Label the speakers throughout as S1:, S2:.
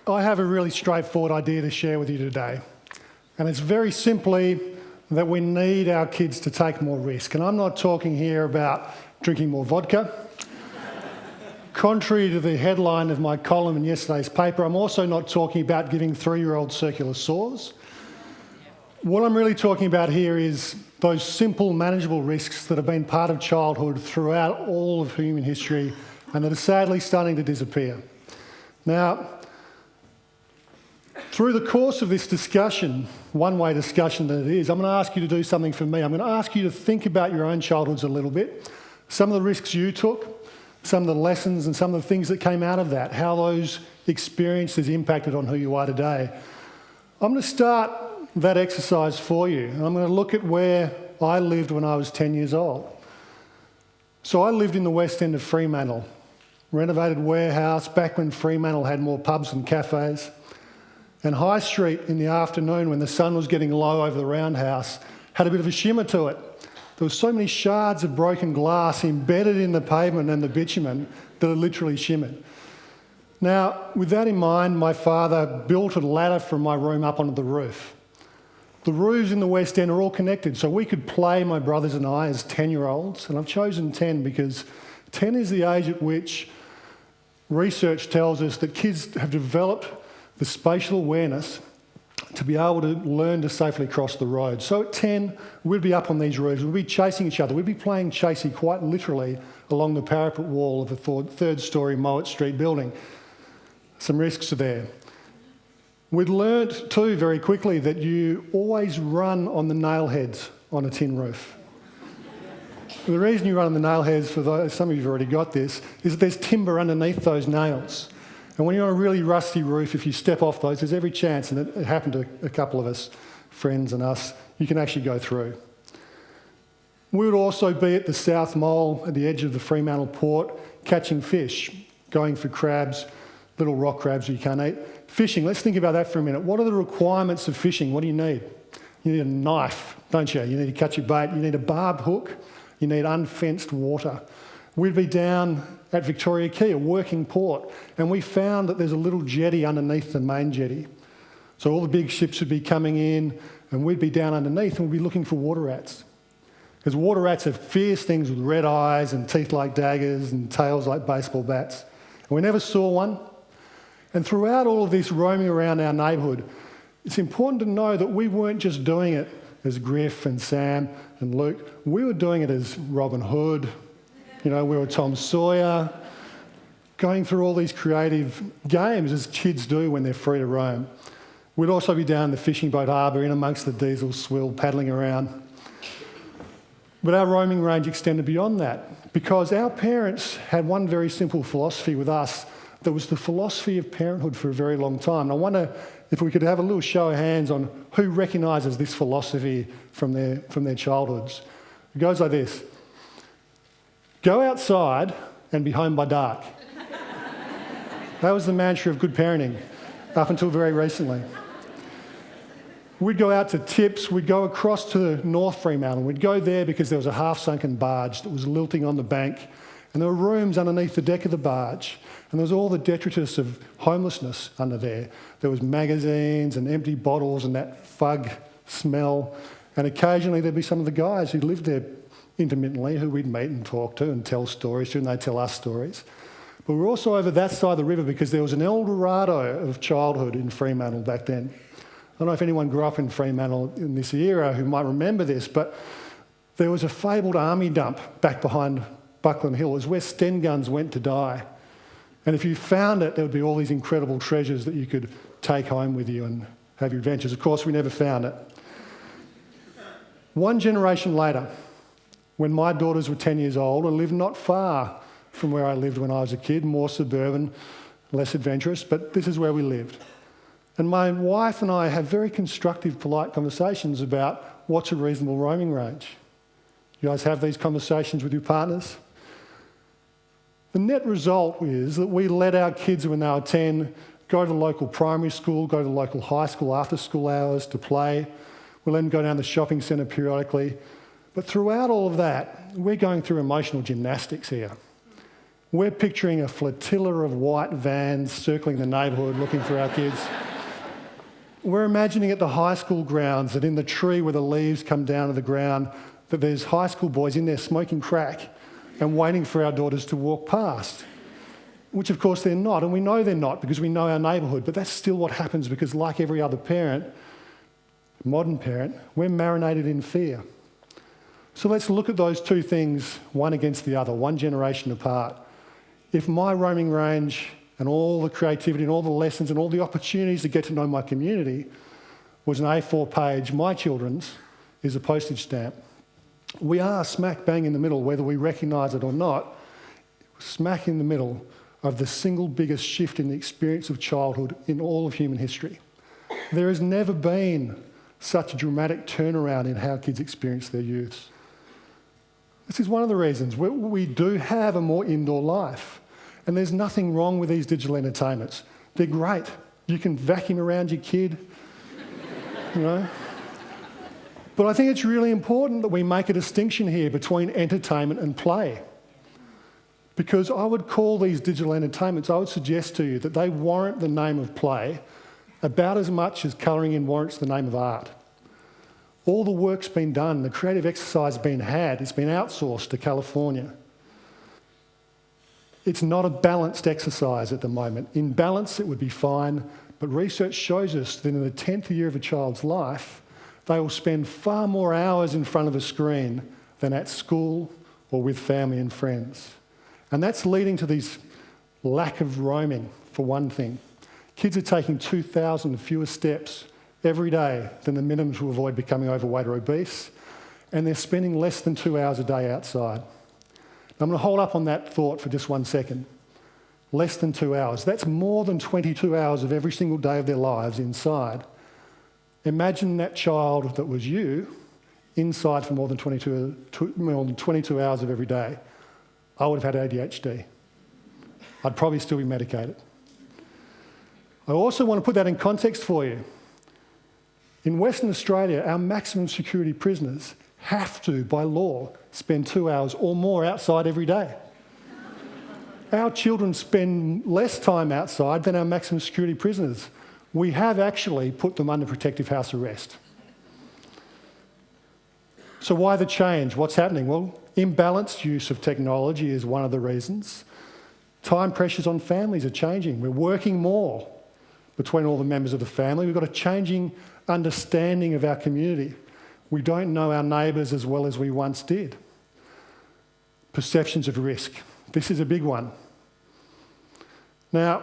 S1: I have a really straightforward idea to share with you today. And it's very simply that we need our kids to take more risk. And I'm not talking here about drinking more vodka. Contrary to the headline of my column in yesterday's paper, I'm also not talking about giving 3-year-olds circular saws. What I'm really talking about here is those simple, manageable risks that have been part of childhood throughout all of human history and that are sadly starting to disappear. Now, through the course of this discussion, one-way discussion that it is, I'm going to ask you to do something for me. I'm going to ask you to think about your own childhoods a little bit, some of the risks you took, some of the lessons and some of the things that came out of that, how those experiences impacted on who you are today. I'm going to start that exercise for you, and I'm going to look at where I lived when I was 10 years old. So I lived in the West End of Fremantle, renovated warehouse back when Fremantle had more pubs and cafes. And High Street in the afternoon when the sun was getting low over the roundhouse had a bit of a shimmer to it. There were so many shards of broken glass embedded in the pavement and the bitumen that it literally shimmered. Now, with that in mind, my father built a ladder from my room up onto the roof. The roofs in the West End are all connected, so we could play, my brothers and I, as 10-year-olds. And I've chosen 10 because 10 is the age at which research tells us that kids have developed the spatial awareness to be able to learn to safely cross the road. So at 10, we'd be up on these roofs, we'd be chasing each other, we'd be playing chasey quite literally along the parapet wall of a third-storey Mowat Street building. Some risks are there. We'd learnt too very quickly that you always run on the nail heads on a tin roof. The reason you run on the nail heads, for those, some of you have already got this, is that there's timber underneath those nails. And when you're on a really rusty roof, if you step off those, there's every chance, and it happened to a couple of us, friends and us, you can actually go through. We would also be at the South Mole at the edge of the Fremantle port, catching fish, going for crabs, little rock crabs you can't eat. Fishing, let's think about that for a minute. What are the requirements of fishing? What do you need? You need a knife, don't you? You need to catch your bait. You need a barbed hook. You need unfenced water. We'd be down at Victoria Quay, a working port, and we found that there's a little jetty underneath the main jetty. So all the big ships would be coming in, and we'd be down underneath and we'd be looking for water rats. Because water rats are fierce things with red eyes and teeth like daggers and tails like baseball bats. And we never saw one. And throughout all of this roaming around our neighbourhood, it's important to know that we weren't just doing it as Griff and Sam and Luke. We were doing it as Robin Hood. You know, we were Tom Sawyer, going through all these creative games as kids do when they're free to roam. We'd also be down the fishing boat harbour in amongst the diesel swill, paddling around. But our roaming range extended beyond that because our parents had one very simple philosophy with us that was the philosophy of parenthood for a very long time. And I wonder if we could have a little show of hands on who recognises this philosophy from their childhoods. It goes like this. Go outside and be home by dark. That was the mantra of good parenting up until very recently. We'd go out to Tips, we'd go across to North Fremantle. We'd go there because there was a half-sunken barge that was lilting on the bank, and there were rooms underneath the deck of the barge, and there was all the detritus of homelessness under there. There was magazines and empty bottles and that fug smell, and occasionally there'd be some of the guys who lived there intermittently who we'd meet and talk to and tell stories to, and they'd tell us stories. But we were also over that side of the river because there was an El Dorado of childhood in Fremantle back then. I don't know if anyone grew up in Fremantle in this era who might remember this, but there was a fabled army dump back behind Buckland Hill. It was where Sten guns went to die. And if you found it, there would be all these incredible treasures that you could take home with you and have your adventures. Of course, we never found it. One generation later, when my daughters were 10 years old, I lived not far from where I lived when I was a kid, more suburban, less adventurous, but this is where we lived. And my wife and I have very constructive, polite conversations about what's a reasonable roaming range. You guys have these conversations with your partners? The net result is that we let our kids when they were 10 go to the local primary school, go to the local high school after school hours to play. We let them go down the shopping centre periodically. But throughout all of that, we're going through emotional gymnastics here. We're picturing a flotilla of white vans circling the neighbourhood looking for our kids. We're imagining at the high school grounds that in the tree where the leaves come down to the ground, that there's high school boys in there smoking crack and waiting for our daughters to walk past, which of course they're not, and we know they're not because we know our neighbourhood, but that's still what happens because like every other parent, modern parent, we're marinated in fear. So let's look at those two things, one against the other, one generation apart. If my roaming range and all the creativity and all the lessons and all the opportunities to get to know my community was an A4 page, my children's is a postage stamp. We are smack bang in the middle, whether we recognise it or not, smack in the middle of the single biggest shift in the experience of childhood in all of human history. There has never been such a dramatic turnaround in how kids experience their youths. This is one of the reasons we do have a more indoor life. And there's nothing wrong with these digital entertainments. They're great. You can vacuum around your kid, you know. But I think it's really important that we make a distinction here between entertainment and play. Because I would call these digital entertainments, I would suggest to you that they warrant the name of play about as much as colouring in warrants the name of art. All the work's been done, the creative exercise has been had, it's been outsourced to California. It's not a balanced exercise at the moment. In balance, it would be fine, but research shows us that in the 10th year of a child's life, they will spend far more hours in front of a screen than at school or with family and friends. And that's leading to this lack of roaming, for one thing. Kids are taking 2,000 fewer steps every day than the minimum to avoid becoming overweight or obese, and they're spending less than 2 hours a day outside. I'm going to hold up on that thought for just 1 second. Less than 2 hours. That's more than 22 hours of every single day of their lives inside. Imagine that child that was you inside for more than 22 hours of every day. I would have had ADHD. I'd probably still be medicated. I also want to put that in context for you. In Western Australia, our maximum security prisoners have to, by law, spend 2 hours or more outside every day. Our children spend less time outside than our maximum security prisoners. We have actually put them under protective house arrest. So why the change? What's happening? Well, imbalanced use of technology is one of the reasons. Time pressures on families are changing. We're working more between all the members of the family. We've got a changing understanding of our community. We don't know our neighbours as well as we once did. Perceptions of risk. This is a big one. Now,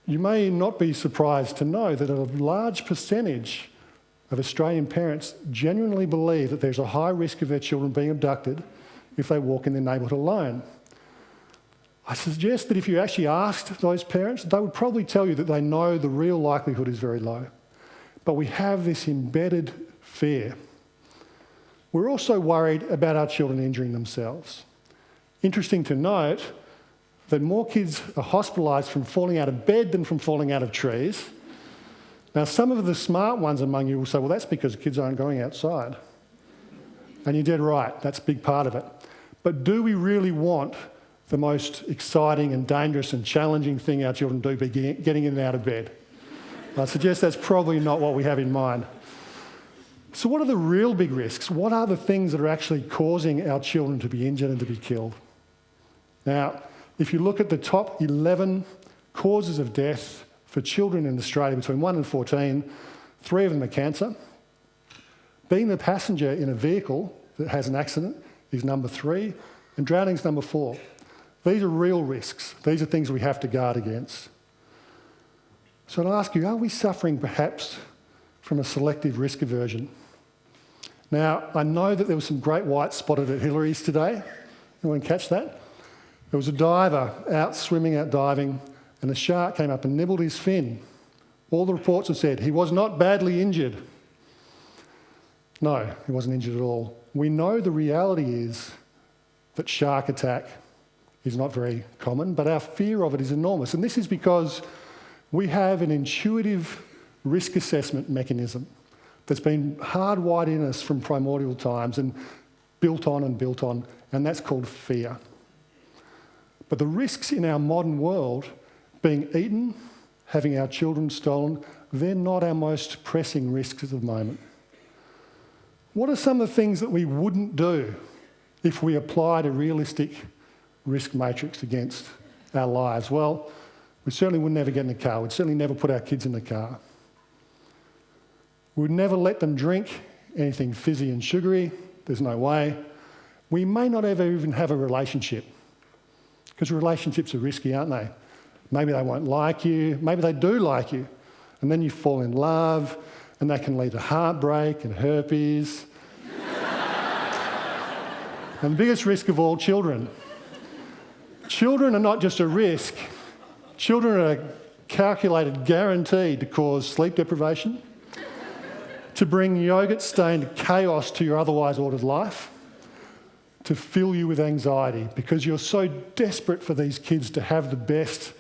S1: you may not be surprised to know that a large percentage of Australian parents genuinely believe that there's a high risk of their children being abducted if they walk in their neighbourhood alone. I suggest that if you actually asked those parents, they would probably tell you that they know the real likelihood is very low. But we have this embedded fear. We're also worried about our children injuring themselves. Interesting to note that more kids are hospitalised from falling out of bed than from falling out of trees. Now, some of the smart ones among you will say, well, that's because kids aren't going outside. And you're dead right, that's a big part of it. But do we really want the most exciting and dangerous and challenging thing our children do be getting in and out of bed? I suggest that's probably not what we have in mind. So what are the real big risks? What are the things that are actually causing our children to be injured and to be killed? Now, if you look at the top 11 causes of death for children in Australia between 1 and 14, 3 of them are cancer. Being the passenger in a vehicle that has an accident is number 3, and drowning is number 4. These are real risks. These are things we have to guard against. So I'll ask you, are we suffering perhaps from a selective risk aversion? Now, I know that there was some great whites spotted at Hillary's today. Anyone catch that? There was a diver out swimming, out diving, and a shark came up and nibbled his fin. All the reports have said he was not badly injured. No, he wasn't injured at all. We know the reality is that shark attack is not very common, but our fear of it is enormous. And this is because we have an intuitive risk assessment mechanism that's been hardwired in us from primordial times and built on, and that's called fear. But the risks in our modern world, being eaten, having our children stolen, they're not our most pressing risks at the moment. What are some of the things that we wouldn't do if we applied a realistic risk matrix against our lives? Well, we certainly would never get in a car. We'd certainly never put our kids in the car. We'd never let them drink anything fizzy and sugary. There's no way. We may not ever even have a relationship, because relationships are risky, aren't they? Maybe they won't like you. Maybe they do like you. And then you fall in love, and that can lead to heartbreak and herpes. And the biggest risk of all, children. Children are not just a risk. Children are a calculated guarantee to cause sleep deprivation, to bring yogurt-stained chaos to your otherwise ordered life, to fill you with anxiety because you're so desperate for these kids to have the best,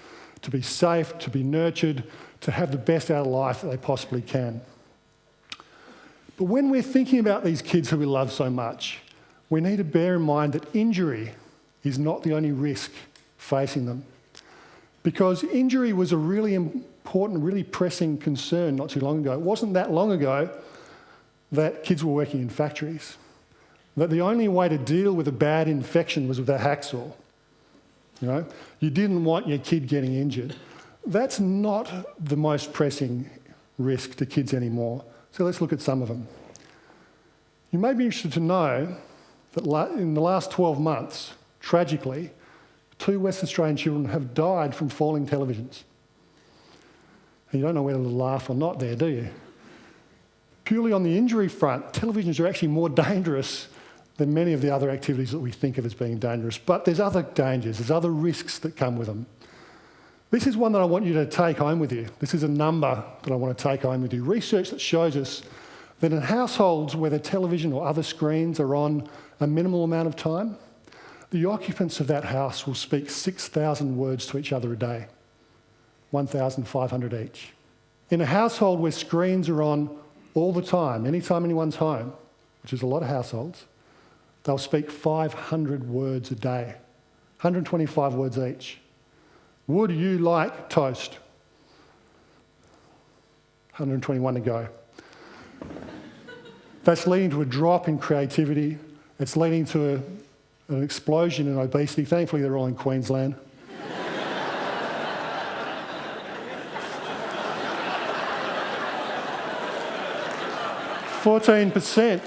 S1: to be safe, to be nurtured, to have the best out of life that they possibly can. But when we're thinking about these kids who we love so much, we need to bear in mind that injury is not the only risk facing them. Because injury was a really important, really pressing concern not too long ago. It wasn't that long ago that kids were working in factories, that the only way to deal with a bad infection was with a hacksaw. You know, you didn't want your kid getting injured. That's not the most pressing risk to kids anymore. So let's look at some of them. You may be interested to know that in the last 12 months, tragically, 2 Western Australian children have died from falling televisions. And you don't know whether to laugh or not there, do you? Purely on the injury front, televisions are actually more dangerous than many of the other activities that we think of as being dangerous. But there's other dangers, there's other risks that come with them. This is one that I want you to take home with you. This is a number that I want to take home with you. Research that shows us that in households where the television or other screens are on a minimal amount of time, the occupants of that house will speak 6,000 words to each other a day, 1,500 each. In a household where screens are on all the time, anytime anyone's home, which is a lot of households, they'll speak 500 words a day, 125 words each. Would you like toast? 121 to go. That's leading to a drop in creativity. It's leading to an explosion in obesity. Thankfully, they're all in Queensland. 14%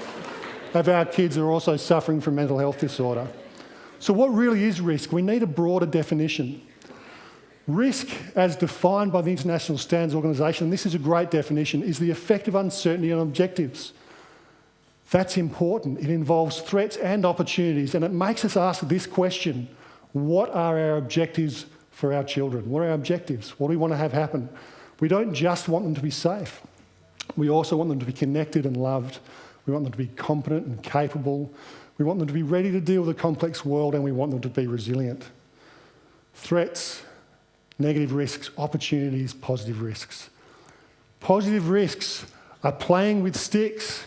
S1: of our kids are also suffering from mental health disorder. So what really is risk? We need a broader definition. Risk, as defined by the International Standards Organisation, and this is a great definition, is the effect of uncertainty on objectives. That's important. It involves threats and opportunities, and it makes us ask this question: what are our objectives for our children? What are our objectives? What do we want to have happen? We don't just want them to be safe. We also want them to be connected and loved. We want them to be competent and capable. We want them to be ready to deal with a complex world, and we want them to be resilient. Threats, negative risks, opportunities, positive risks. Positive risks are playing with sticks,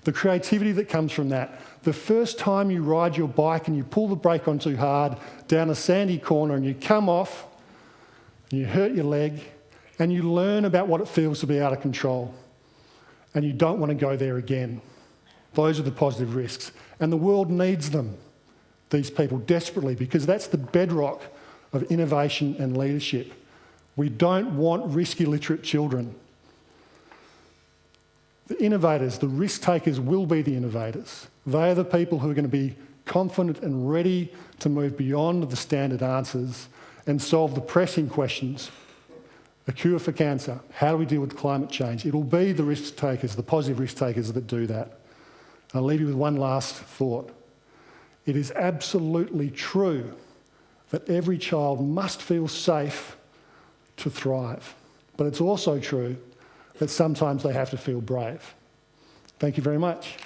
S1: the creativity that comes from that. The first time you ride your bike and you pull the brake on too hard down a sandy corner and you come off, and you hurt your leg, and you learn about what it feels to be out of control, and you don't want to go there again. Those are the positive risks. And the world needs them, these people, desperately, because that's the bedrock of innovation and leadership. We don't want risk-illiterate children. The innovators, the risk-takers will be the innovators. They are the people who are going to be confident and ready to move beyond the standard answers and solve the pressing questions. A cure for cancer. How do we deal with climate change? It'll be the risk-takers, the positive risk-takers that do that. I'll leave you with one last thought. It is absolutely true that every child must feel safe to thrive. But it's also true that sometimes they have to feel brave. Thank you very much.